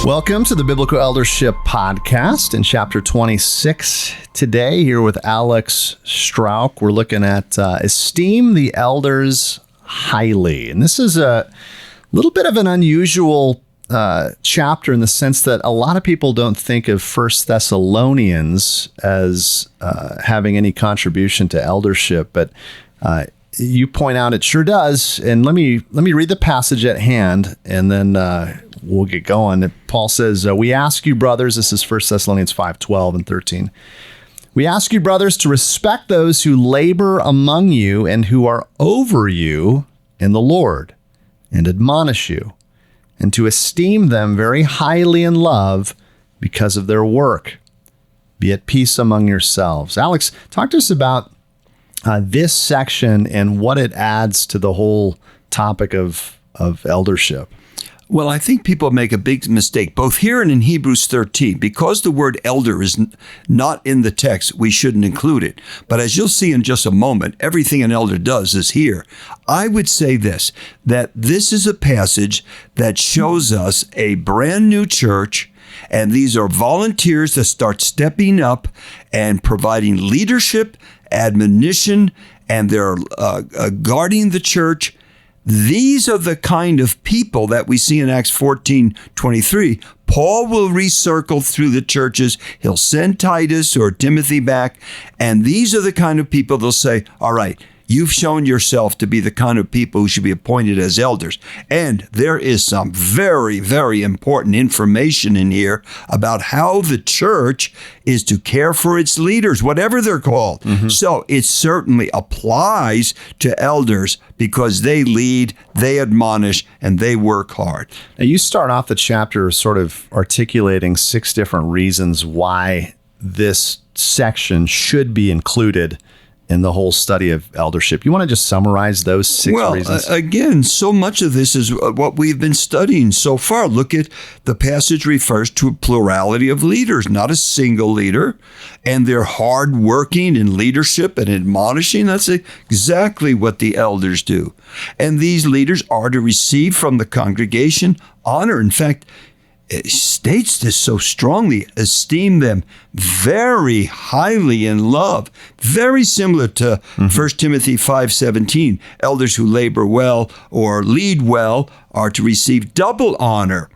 Welcome to the Biblical Eldership Podcast in chapter 26. Today, here with Alex Strauch, we're looking at Esteem the Elders Highly. And this is a little bit of an unusual chapter in the sense that a lot of people don't think of 1 Thessalonians as having any contribution to eldership, but you point out it sure does. And let me read the passage at hand, and then we'll get going. Paul says, we ask you, brothers, this is 1 Thessalonians 5:12 and 13. We ask you, brothers, to respect those who labor among you and who are over you in the Lord and admonish you, and to esteem them very highly in love because of their work. Be at peace among yourselves. Alex, talk to us about this section and what it adds to the whole topic of eldership. Well, I think people make a big mistake, both here and in Hebrews 13. Because the word elder is not in the text, we shouldn't include it. But as you'll see in just a moment, everything an elder does is here. I would say that this is a passage that shows us a brand new church, and these are volunteers that start stepping up and providing leadership, admonition, and they're guarding the church. These are the kind of people that we see in Acts 14:23. Paul will recircle through the churches. He'll send Titus or Timothy back. And these are the kind of people they'll say, all right, you've shown yourself to be the kind of people who should be appointed as elders. And there is some very, very important information in here about how the church is to care for its leaders, whatever they're called. Mm-hmm. So it certainly applies to elders because they lead, they admonish, and they work hard. Now, you start off the chapter sort of articulating 6 different reasons why this section should be included in the whole study of eldership. You want to just summarize those 6 reasons? Again, so much of this is what we've been studying so far. Look at the passage refers to a plurality of leaders, not a single leader, and they're hardworking in leadership and admonishing. That's exactly what the elders do. And these leaders are to receive from the congregation honor. In fact, it states this so strongly, esteem them very highly in love, very similar to 1 Timothy 5:17. Elders who labor well or lead well are to receive double honor.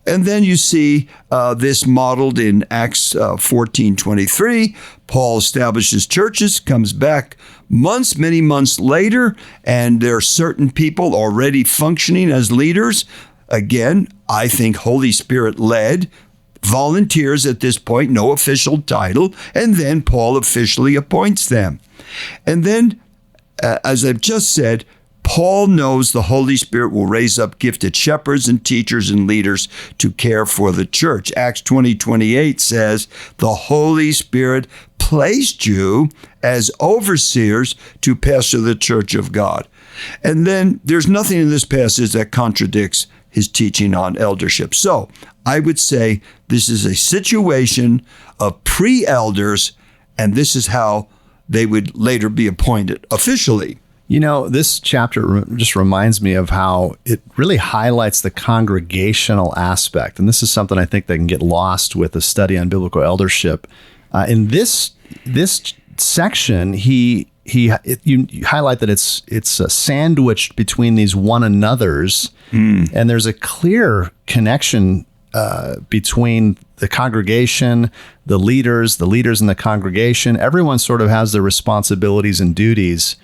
And then you see this modeled in Acts 14:23. Paul establishes churches, comes back many months later, and there are certain people already functioning as leaders. Again, I think Holy Spirit led, volunteers at this point, no official title, and then Paul officially appoints them. And then, as I've just said, Paul knows the Holy Spirit will raise up gifted shepherds and teachers and leaders to care for the church. Acts 20:28 says, the Holy Spirit placed you as overseers to pastor the church of God. And then there's nothing in this passage that contradicts his teaching on eldership. So I would say this is a situation of pre-elders, and this is how they would later be appointed officially. You know, this chapter just reminds me of how it really highlights the congregational aspect. And this is something I think that can get lost with a study on biblical eldership. In this section, you highlight that it's sandwiched between these one another's, and there's a clear connection between the congregation, the leaders in the congregation. Everyone sort of has their responsibilities and duties,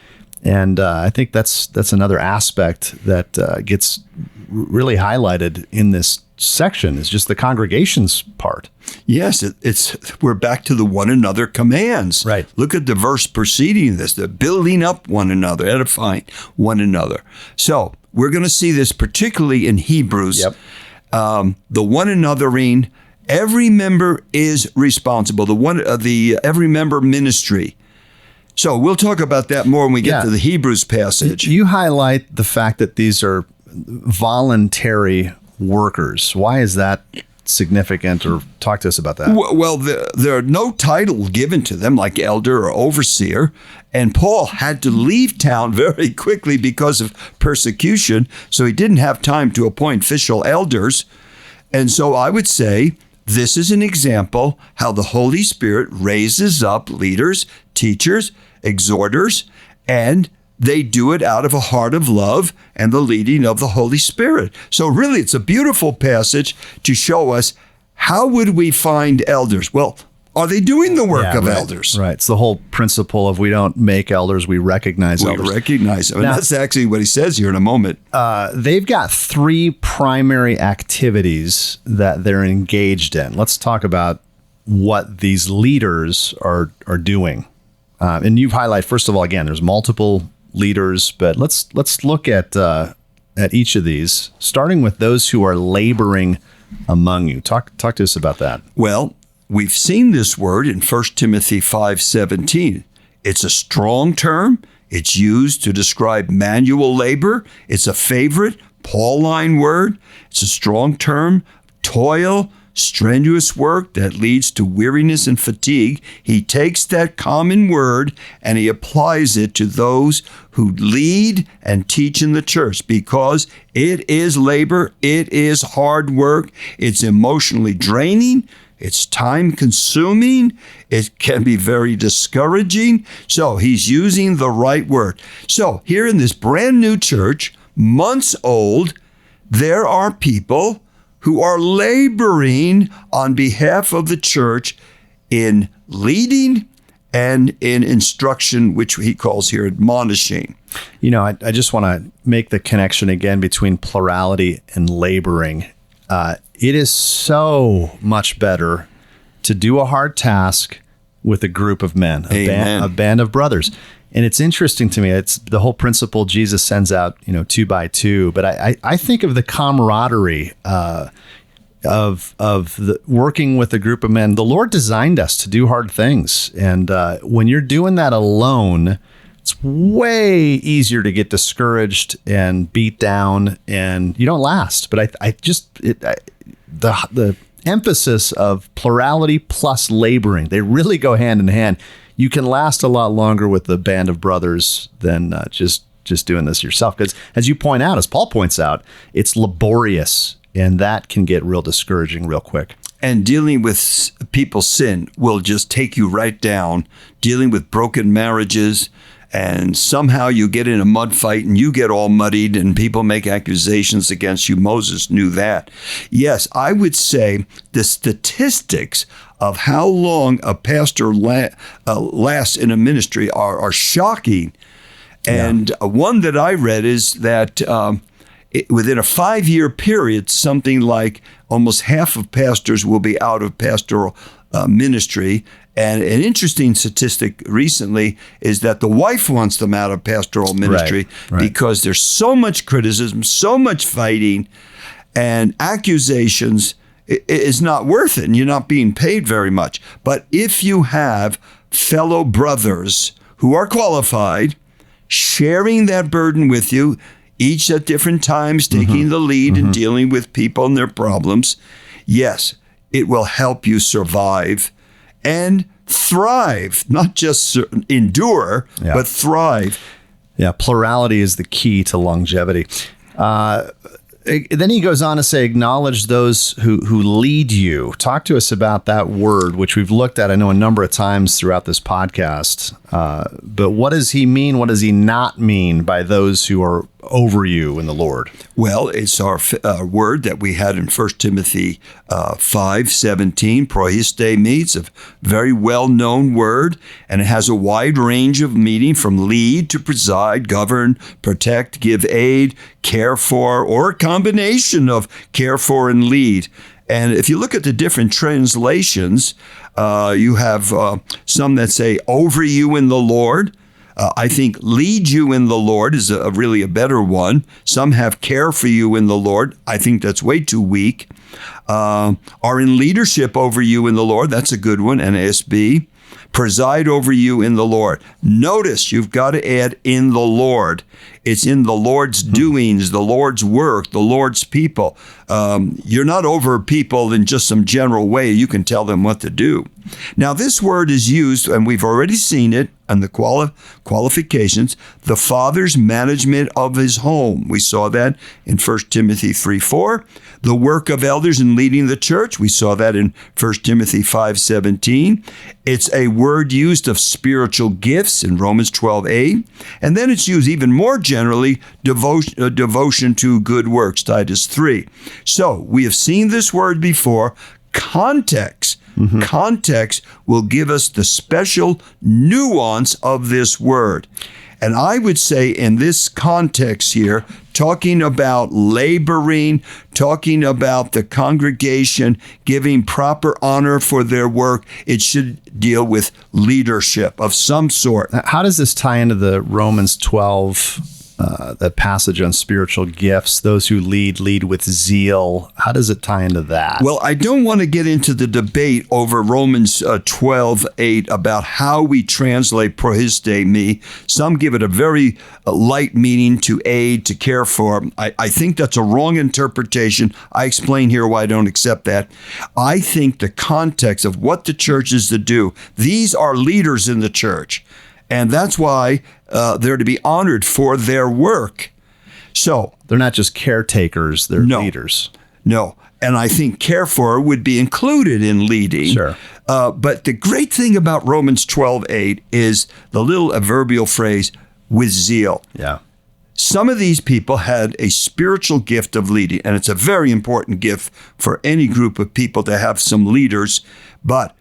and I think that's another aspect that gets really highlighted in this section is just the congregation's part. Yes, we're back to the one another commands. Right. Look at the verse preceding this, the building up one another, edifying one another. So we're going to see this particularly in Hebrews. Yep. The one anothering, every member is responsible. The every member ministry. So we'll talk about that more when we get to the Hebrews passage. You highlight the fact that these are voluntary workers. Why is that significant? Or talk to us about that. Well, there are no title given to them like elder or overseer. And Paul had to leave town very quickly because of persecution. So he didn't have time to appoint official elders. And so I would say this is an example how the Holy Spirit raises up leaders, teachers, exhorters, and they do it out of a heart of love and the leading of the Holy Spirit. So really, it's a beautiful passage to show us how would we find elders? Well, are they doing the work of elders? Right. It's the whole principle of we don't make elders, we recognize elders. We recognize them. And that's actually what he says here in a moment. They've got 3 primary activities that they're engaged in. Let's talk about what these leaders are doing. And you've highlighted, first of all, again, there's multiple leaders, but let's look at each of these, starting with those who are laboring among you. Talk to us about that. Well, we've seen this word in 1 Timothy 5:17. It's a strong term. It's used to describe manual labor. It's a favorite Pauline word. It's a strong term. Toil, strenuous work that leads to weariness and fatigue. He takes that common word and he applies it to those who lead and teach in the church, because it is labor, it is hard work, it's emotionally draining, it's time consuming, it can be very discouraging. So he's using the right word. So here in this brand new church, months old, there are people who are laboring on behalf of the church in leading and in instruction, which he calls here admonishing. You know, I just want to make the connection again between plurality and laboring. It is so much better to do a hard task with a group of men, a band of brothers. And it's interesting to me, it's the whole principle Jesus sends out, 2 by 2. But I think of the camaraderie of the working with a group of men. The Lord designed us to do hard things. And when you're doing that alone, it's way easier to get discouraged and beat down, and you don't last. But the emphasis of plurality plus laboring, they really go hand in hand. You can last a lot longer with the band of brothers than just doing this yourself. Because as you point out, as Paul points out, it's laborious, and that can get real discouraging real quick. And dealing with people's sin will just take you right down. Dealing with broken marriages, and somehow you get in a mud fight and you get all muddied and people make accusations against you. Moses knew that. Yes, I would say the statistics of how long a pastor lasts in a ministry are shocking. And one that I read is that within a 5-year period, something like almost half of pastors will be out of pastoral ministry. And an interesting statistic recently is that the wife wants them out of pastoral ministry because there's so much criticism, so much fighting, and accusations. It's not worth it, and you're not being paid very much. But if you have fellow brothers who are qualified, sharing that burden with you, each at different times, taking the lead and dealing with people and their problems, yes, it will help you survive and thrive, not just endure, but thrive. Yeah, plurality is the key to longevity. Then he goes on to say, acknowledge those who lead you. Talk to us about that word, which we've looked at, I know, a number of times throughout this podcast. But what does he mean? What does he not mean by those who are over you in the Lord? Well, it's our word that we had in 1 Timothy 5:17, proiste me. It's a very well-known word, and it has a wide range of meaning, from lead to preside, govern, protect, give aid, care for, or a combination of care for and lead. And if you look at the different translations, you have some that say over you in the Lord. I think lead you in the Lord is really a better one. Some have care for you in the Lord. I think that's way too weak. Are in leadership over you in the Lord. That's a good one, NASB. Preside over you in the Lord. Notice you've got to add in the Lord. It's in the Lord's doings, the Lord's work, the Lord's people. You're not over people in just some general way. You can tell them what to do. Now, this word is used, and we've already seen it on the qualifications, the father's management of his home. We saw that in 1 Timothy 3:4. The work of elders in leading the church. We saw that in 1 Timothy 5:17. It's a word used of spiritual gifts in Romans 12:8. And then it's used even more generally, devotion to good works, Titus 3. So we have seen this word before. Context. Context will give us the special nuance of this word. And I would say in this context here, talking about laboring, talking about the congregation giving proper honor for their work, it should deal with leadership of some sort. How does this tie into the Romans 12, the passage on spiritual gifts? Those who lead with zeal. How does it tie into that? Well, I don't want to get into the debate over Romans 12:8 about how we translate prohiste me. Some give it a very light meaning, to aid, to care for. I think that's a wrong interpretation. I explain here why I don't accept that. I think the context of what the church is to do, these are leaders in the church. And that's why they're to be honored for their work. So they're not just caretakers, they're leaders. No. And I think care for would be included in leading. Sure. But the great thing about Romans 12:8 is the little adverbial phrase, with zeal. Yeah. Some of these people had a spiritual gift of leading, and it's a very important gift for any group of people to have some leaders, but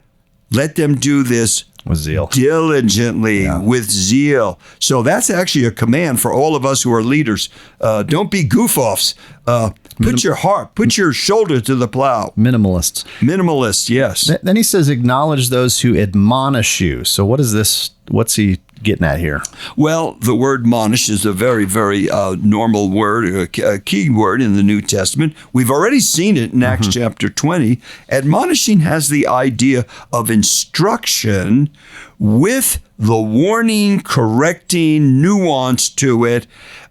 let them do this with zeal. Diligently, with zeal. So that's actually a command for all of us who are leaders. Don't be goof-offs. Put your heart, put your shoulder to the plow. Minimalists. Minimalists, yes. Then he says, acknowledge those who admonish you. So what's he getting at here? Well, the word admonish is a very, very normal word, a key word in the New Testament. We've already seen it in Acts chapter 20. Admonishing has the idea of instruction with the warning, correcting nuance to it,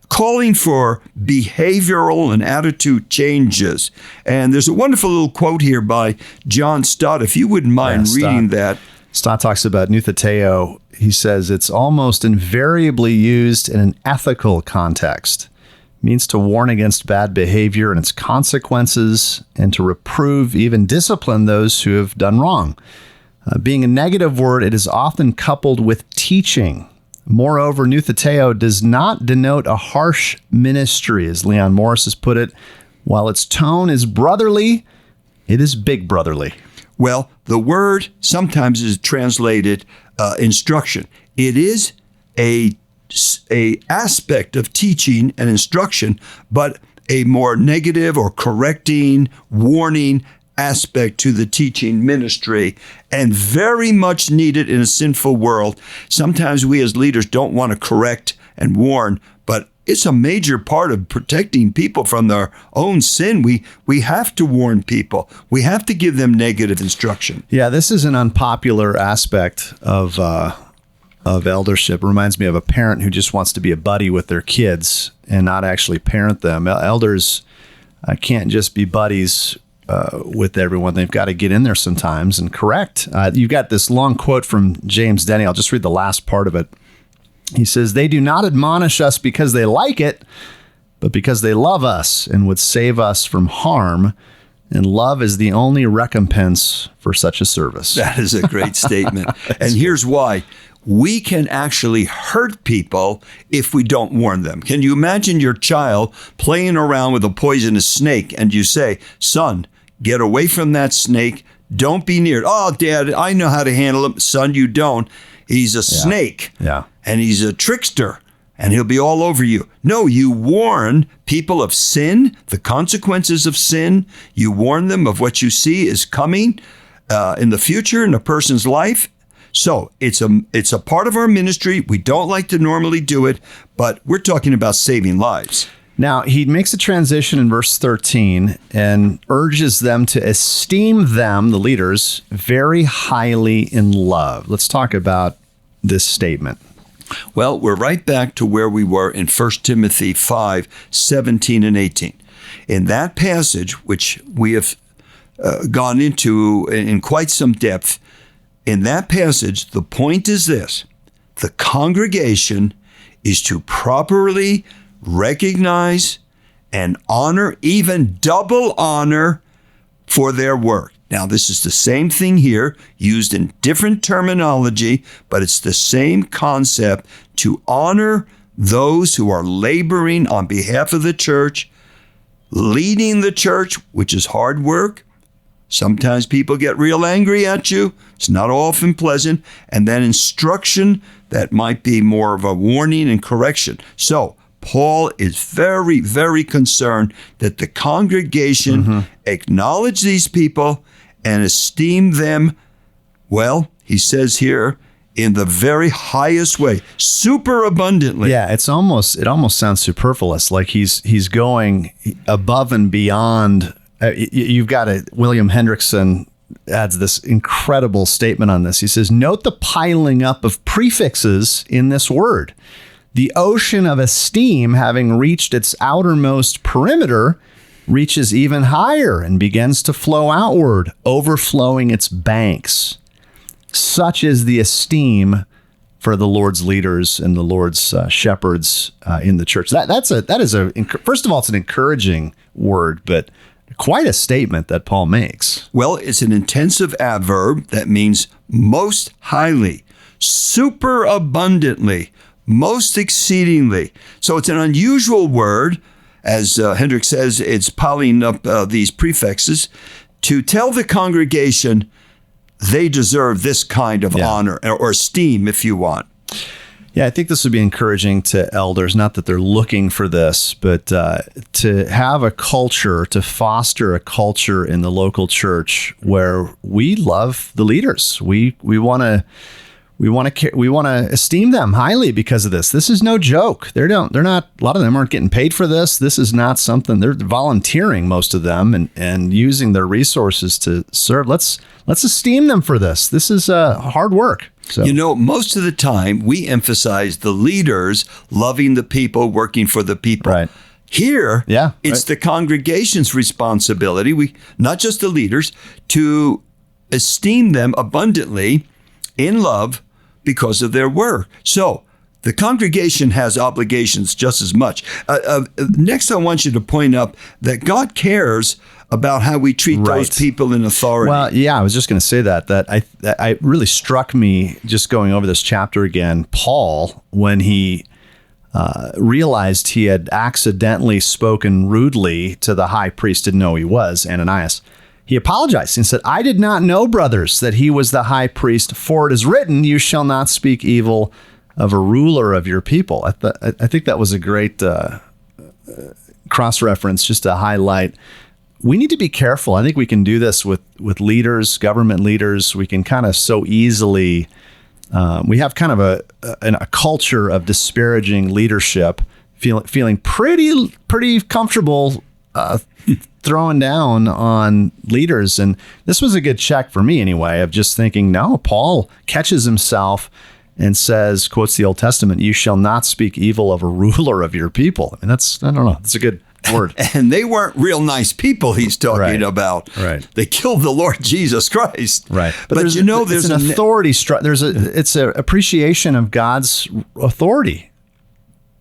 calling for behavioral and attitude changes. And there's a wonderful little quote here by John Stott, if you wouldn't mind reading that. Stott talks about nutheteo. He says it's almost invariably used in an ethical context. It means to warn against bad behavior and its consequences, and to reprove, even discipline those who have done wrong. Being a negative word, it is often coupled with teaching. Moreover, nutheteo does not denote a harsh ministry, as Leon Morris has put it. While its tone is brotherly, it is big brotherly. Well, the word sometimes is translated instruction. It is a aspect of teaching and instruction, but a more negative or correcting, warning aspect to the teaching ministry, and very much needed in a sinful world. Sometimes we as leaders don't want to correct and warn, but it's a major part of protecting people from their own sin. We have to warn people. We have to give them negative instruction. Yeah, this is an unpopular aspect of eldership. It reminds me of a parent who just wants to be a buddy with their kids and not actually parent them. Elders can't just be buddies with everyone. They've got to get in there sometimes and correct. You've got this long quote from James Denny. I'll just read the last part of it. He says, they do not admonish us because they like it, but because they love us and would save us from harm. And love is the only recompense for such a service. That is a great statement. And here's why. We can actually hurt people if we don't warn them. Can you imagine your child playing around with a poisonous snake and you say, son, get away from that snake. Don't be near it. Oh, Dad, I know how to handle him. Son, you don't. He's a snake. Yeah. And he's a trickster, and he'll be all over you. No, you warn people of sin, the consequences of sin. You warn them of what you see is coming in the future in a person's life. So it's a part of our ministry. We don't like to normally do it, but we're talking about saving lives. Now, he makes a transition in verse 13 and urges them to esteem them, the leaders, very highly in love. Let's talk about this statement. Well, we're right back to where we were in 1 Timothy 5:17 and 18. In that passage, which we have gone into in quite some depth, in that passage, the point is this: the congregation is to properly recognize and honor, even double honor, for their work. Now, this is the same thing here, used in different terminology, but it's the same concept: to honor those who are laboring on behalf of the church, leading the church, which is hard work. Sometimes people get real angry at you. It's not often pleasant. And then instruction that might be more of a warning and correction. So Paul is very, very concerned that the congregation acknowledge these people and esteem them, well, he says here, in the very highest way, super abundantly. Yeah, it almost sounds superfluous, like he's going above and beyond. You've got William Hendrickson adds this incredible statement on this. He says, note the piling up of prefixes in this word. The ocean of esteem, having reached its outermost perimeter, reaches even higher and begins to flow outward, overflowing its banks. Such is the esteem for the Lord's leaders and the Lord's shepherds in the church. First of all, it's an encouraging word, but quite a statement that Paul makes. Well, it's an intensive adverb that means most highly, super abundantly, most exceedingly. So it's an unusual word. As Hendrick says, it's piling up these prefixes to tell the congregation they deserve this kind of honor or esteem, if you want. Yeah, I think this would be encouraging to elders, not that they're looking for this, but to have a culture, to foster a culture in the local church where we love the leaders. We want to esteem them highly because of this. This is no joke. They're not. A lot of them aren't getting paid for this. This is not something they're volunteering, most of them, and using their resources to serve. Let's esteem them for this. This is hard work. So. You know, most of the time we emphasize the leaders loving the people, working for the people. Right. Here, it's the congregation's responsibility, not just the leaders, to esteem them abundantly in love because of their work. So the congregation has obligations just as much. Next, I want you to point out that God cares about how we treat those people in authority. Well, yeah, I was just going to say that I really struck me just going over this chapter again. Paul, when he realized he had accidentally spoken rudely to the high priest, didn't know who he was, Ananias, he apologized and said, I did not know, brothers, that he was the high priest, for it is written, you shall not speak evil of a ruler of your people. I think that was a great cross-reference just to highlight. We need to be careful. I think we can do this with leaders, government leaders. We can kind of so easily, we have kind of a culture of disparaging leadership, feeling pretty comfortable throwing down on leaders. And this was a good check for me anyway, of just thinking, no, Paul catches himself and says, quotes the Old Testament, you shall not speak evil of a ruler of your people. I mean, it's a good word. And they weren't real nice people he's talking about. Right. They killed the Lord Jesus Christ. Right. But there's an authority. It's an appreciation of God's authority.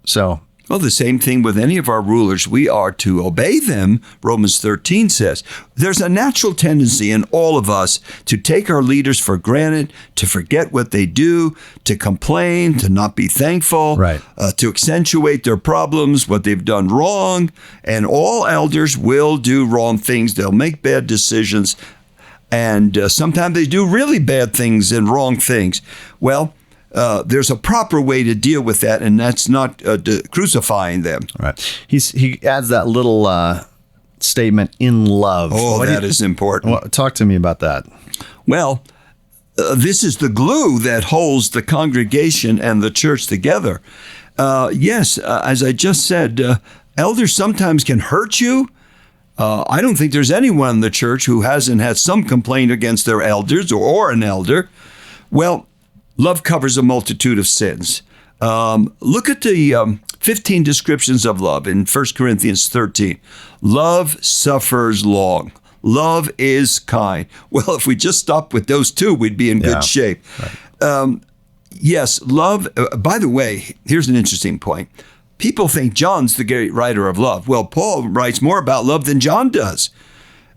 So. Well, the same thing with any of our rulers. We are to obey them, Romans 13 says. There's a natural tendency in all of us to take our leaders for granted, to forget what they do, to complain, to not be thankful, to accentuate their problems, what they've done wrong. And all elders will do wrong things. They'll make bad decisions. And sometimes they do really bad things and wrong things. Well, there's a proper way to deal with that, and that's not crucifying them. Right. He adds that little statement, in love. Oh, that is important. Well, talk to me about that. Well, this is the glue that holds the congregation and the church together. Yes, as I just said, elders sometimes can hurt you. I don't think there's anyone in the church who hasn't had some complaint against their elders or an elder. Well, love covers a multitude of sins. Look at the 15 descriptions of love in 1 Corinthians 13. Love suffers long. love is kind. Well, if we just stopped with those two, we'd be in good shape. Right. Yes, love. By the way, here's an interesting point. People think John's the great writer of love. Well, Paul writes more about love than John does.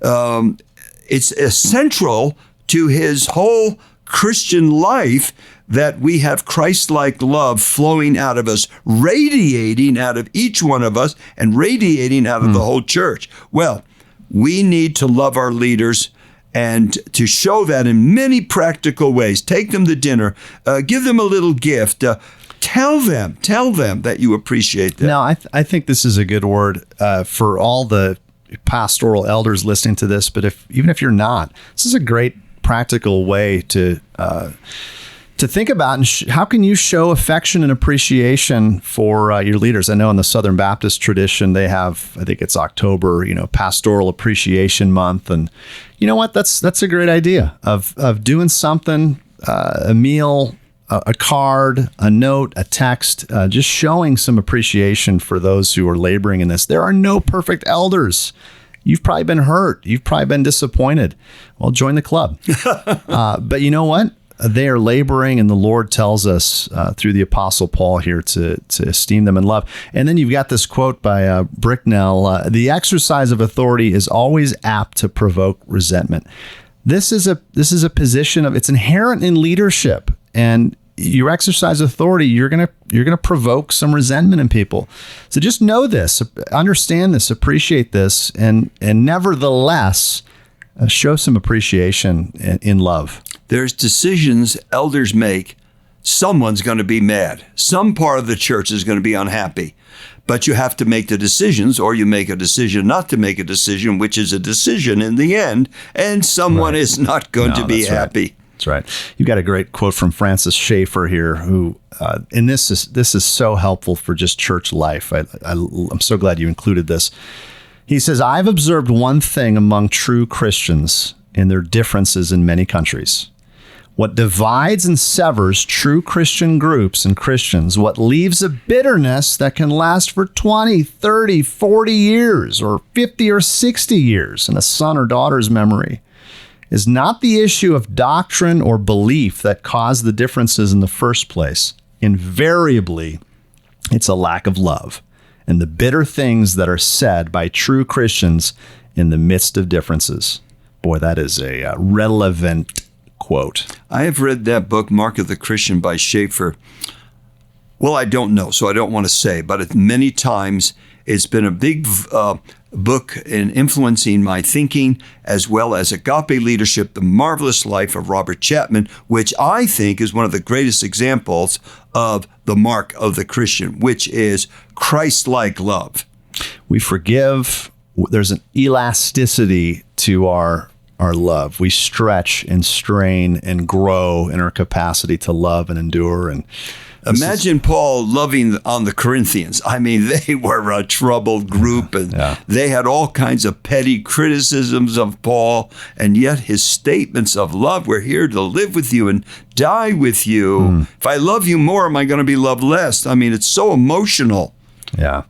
It's essential to his whole Christian life that we have Christ-like love flowing out of us, radiating out of each one of us, and radiating out of the whole church. Well, we need to love our leaders and to show that in many practical ways. Take them to dinner, give them a little gift, tell them that you appreciate them. No, I think this is a good word for all the pastoral elders listening to this, but even if you're not, this is a great practical way to think about and how can you show affection and appreciation for your leaders. I know in the Southern Baptist tradition they have, I think it's October, Pastoral Appreciation Month, and you know what? That's a great idea of doing something, a meal, a card, a note, a text, just showing some appreciation for those who are laboring in this. There are no perfect elders. You've probably been hurt. You've probably been disappointed. Well, join the club. But you know what? They are laboring, and the Lord tells us through the Apostle Paul here to esteem them in love. And then you've got this quote by Bricknell, the exercise of authority is always apt to provoke resentment. This is a position it's inherent in leadership, and you exercise authority, you're gonna provoke some resentment in people. So just know this, understand this, appreciate this, and nevertheless show some appreciation in love. There's decisions elders make. Someone's going to be mad. Some part of the church is going to be unhappy. But you have to make the decisions, or you make a decision not to make a decision, which is a decision in the end, and someone is not going to be happy. Right. That's right. You've got a great quote from Francis Schaeffer here, who, and this is so helpful for just church life. I'm so glad you included this. He says, I've observed one thing among true Christians in their differences in many countries. What divides and severs true Christian groups and Christians, what leaves a bitterness that can last for 20, 30, 40 years, or 50 or 60 years in a son or daughter's memory, is not the issue of doctrine or belief that caused the differences in the first place. Invariably, it's a lack of love and the bitter things that are said by true Christians in the midst of differences. Boy, that is a relevant quote. I have read that book, Mark of the Christian by Schaeffer. Well, I don't know, so I don't want to say, but many times it's been a big book in influencing my thinking, as well as Agape Leadership, The Marvelous Life of Robert Chapman, which I think is one of the greatest examples of the mark of the Christian, which is Christ-like love. We forgive. There's an elasticity to our love. We stretch and strain and grow in our capacity to love and endure. And imagine Paul loving on the Corinthians. I mean, they were a troubled group, and they had all kinds of petty criticisms of Paul, and yet his statements of love, we're here to live with you and die with you. If I love you more, am I going to be loved less? I mean, it's so emotional. Yeah.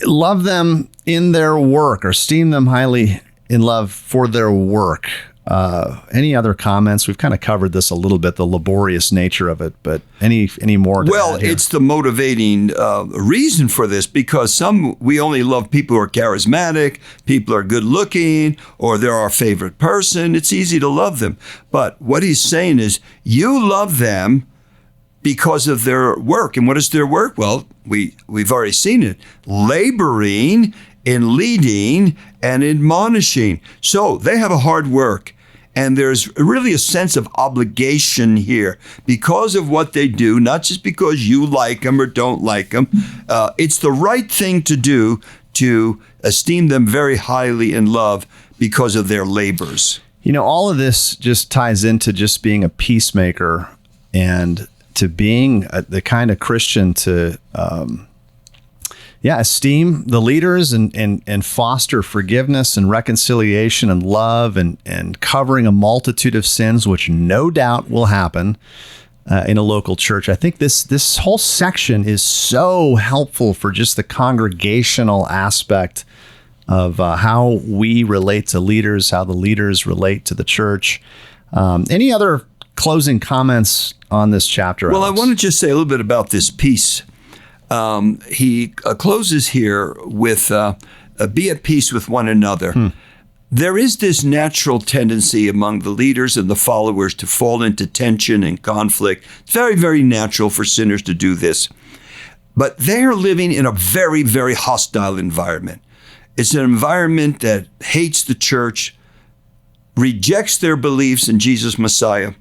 Love them in their work, or esteem them highly in love for their work. Any other comments? We've kind of covered this a little bit, the laborious nature of it, but any more? Well, it's the motivating reason for this, because we only love people who are charismatic, people are good looking, or they're our favorite person. It's easy to love them. But what he's saying is you love them because of their work. And what is their work? Well, we've already seen it. Laboring in leading and admonishing. So they have a hard work. And there's really a sense of obligation here because of what they do, not just because you like them or don't like them. It's the right thing to do to esteem them very highly in love because of their labors. All of this just ties into just being a peacemaker and to being the kind of Christian to esteem the leaders and foster forgiveness and reconciliation and love and covering a multitude of sins, which no doubt will happen in a local church. I think this whole section is so helpful for just the congregational aspect of how we relate to leaders, how the leaders relate to the church. Any other closing comments on this chapter, Well, Alex? I want to just say a little bit about this peace. He closes here with, be at peace with one another. There is this natural tendency among the leaders and the followers to fall into tension and conflict. It's very, very natural for sinners to do this. But they are living in a very, very hostile environment. It's an environment that hates the church, rejects their beliefs in Jesus Messiah.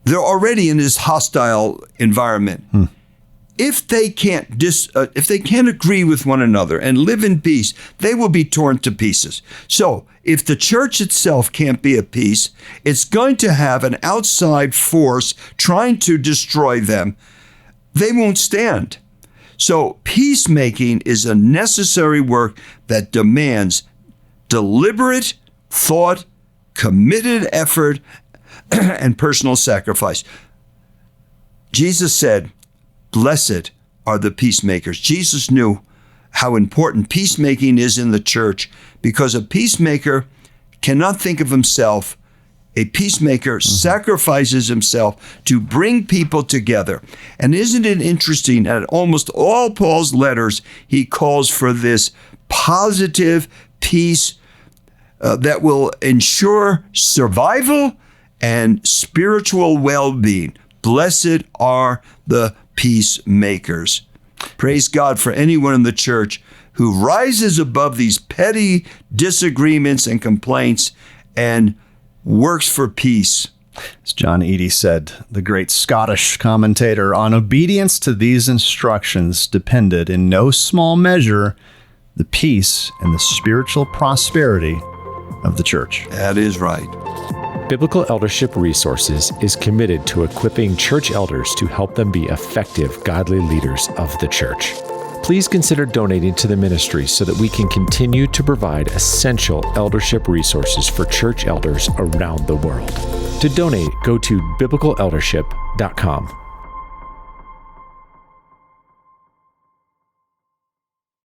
They're already in this hostile environment. If they can't agree with one another and live in peace, they will be torn to pieces. So if the church itself can't be at peace, it's going to have an outside force trying to destroy them. They won't stand. So peacemaking is a necessary work that demands deliberate thought, committed effort, and personal sacrifice. Jesus said, "Blessed are the peacemakers." Jesus knew how important peacemaking is in the church because a peacemaker cannot think of himself. A peacemaker sacrifices himself to bring people together. And isn't it interesting, at almost all Paul's letters, he calls for this positive peace that will ensure survival and spiritual well-being. Blessed are the peacemakers. Praise God for anyone in the church who rises above these petty disagreements and complaints and works for peace. As John Eadie said, the great Scottish commentator, on obedience to these instructions depended in no small measure the peace and the spiritual prosperity of the church. That is right. Biblical Eldership Resources is committed to equipping church elders to help them be effective, godly leaders of the church. Please consider donating to the ministry so that we can continue to provide essential eldership resources for church elders around the world. To donate, go to biblicaeldership.com.